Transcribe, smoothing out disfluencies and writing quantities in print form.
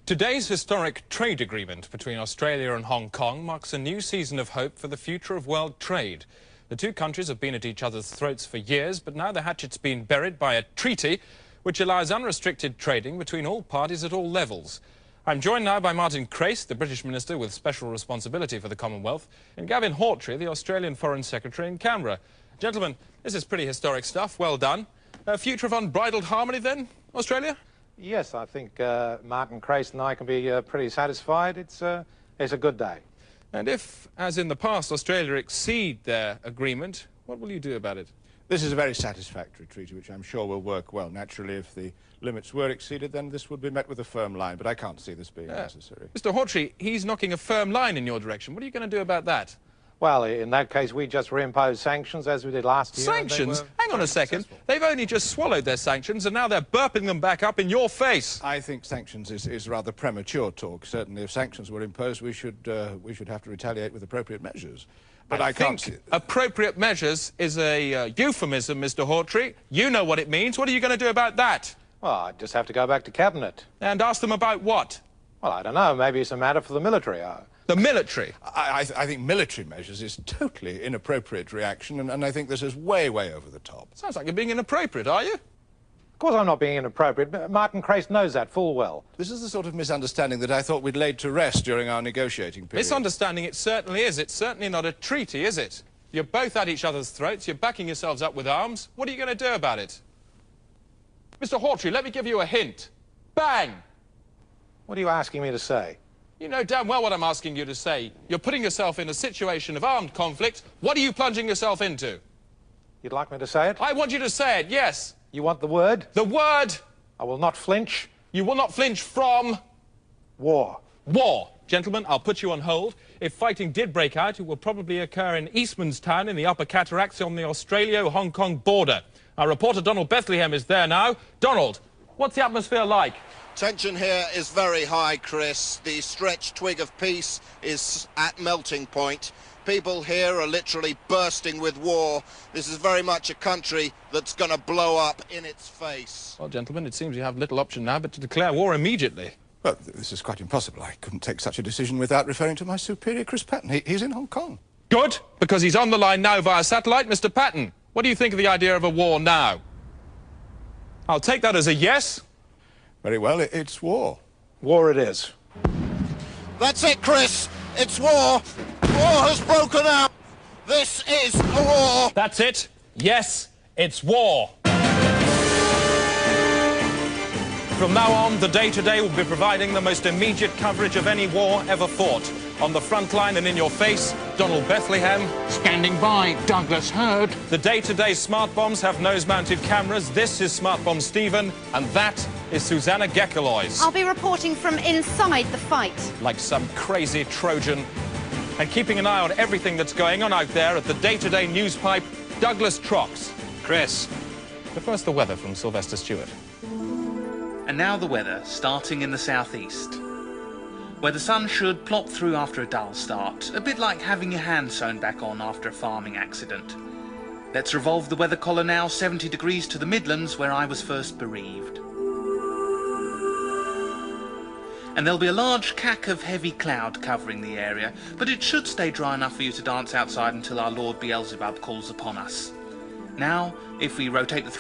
Today's historic trade agreement between Australia and Hong Kong marks a new season of hope for the future of world trade. The two countries have been at each other's throats for years, but now the hatchet's been buried by a treaty which allows unrestricted trading between all parties at all levels. I'm joined now by Martin Crace, the British Minister with special responsibility for the Commonwealth, and Gavin Hawtrey, the Australian Foreign Secretary in Canberra. Gentlemen, this is pretty historic stuff. Well done. A future of unbridled harmony then, Australia? Yes, I think Martin Crace and I can be pretty satisfied. It's a good day. And if, as in the past, Australia exceed their agreement, what will you do about it? This is a very satisfactory treaty, which I'm sure will work well. Naturally, if the limits were exceeded, then this would be met with a firm line, but I can't see this being necessary. Mr Hawtrey, he's knocking a firm line in your direction. What are you going to do about that? Well, in that case, we just reimpose sanctions as we did last year. Sanctions? Hang on a second. They've only just swallowed their sanctions and now they're burping them back up in your face. I think sanctions is rather premature talk. Certainly, if sanctions were imposed, we should have to retaliate with appropriate measures. But I can't see... Appropriate measures is a euphemism, Mr Hawtrey. You know what it means. What are you going to do about that? Well, I just have to go back to Cabinet. And ask them about what? Well, I don't know. Maybe it's a matter for the military. The military? I think military measures is totally inappropriate reaction, and I think this is way, way over the top. Sounds like you're being inappropriate, are you? Of course I'm not being inappropriate, but Martin Crace knows that full well. This is the sort of misunderstanding that I thought we'd laid to rest during our negotiating period. Misunderstanding it certainly is. It's certainly not a treaty, is it? You're both at each other's throats, you're backing yourselves up with arms. What are you going to do about it? Mr Hawtrey, let me give you a hint. Bang! What are you asking me to say? You know damn well what I'm asking you to say. You're putting yourself in a situation of armed conflict. What are you plunging yourself into? You'd like me to say it? I want you to say it, yes. You want the word? The word! I will not flinch. You will not flinch from... War. War. Gentlemen, I'll put you on hold. If fighting did break out, it will probably occur in Eastman's Town in the Upper Cataracts on the Australia-Hong Kong border. Our reporter Donald Bethlehem is there now. Donald, what's the atmosphere like? Tension here is very high, Chris. The stretched twig of peace is at melting point. People here are literally bursting with war. This is very much a country that's going to blow up in its face. Well, gentlemen, it seems you have little option now but to declare war immediately. Well, this is quite impossible. I couldn't take such a decision without referring to my superior, Chris Patton. He's in Hong Kong. Good, because he's on the line now via satellite. Mr Patton, what do you think of the idea of a war now? I'll take that as a yes. Very well, it's war. War it is. That's it, Chris. It's war. War has broken out. This is a war. That's it. Yes, it's war. From now on, the Day-to-Day will be providing the most immediate coverage of any war ever fought. On the front line and in your face, Donald Bethlehem. Standing by, Douglas Hurd. The Day-to-Day smart bombs have nose-mounted cameras. This is Smart Bomb Stephen, and that is Susanna Gekkelois. I'll be reporting from inside the fight. Like some crazy Trojan. And keeping an eye on everything that's going on out there at the Day-to-Day news pipe, Douglas Trox. Chris. But first, the weather from Sylvester Stewart. And now the weather, starting in the southeast, where the sun should plop through after a dull start, a bit like having your hand sewn back on after a farming accident. Let's revolve the weather collar now, 70 degrees to the Midlands, where I was first bereaved. And there'll be a large cack of heavy cloud covering the area, but it should stay dry enough for you to dance outside until our Lord Beelzebub calls upon us. Now, if we rotate the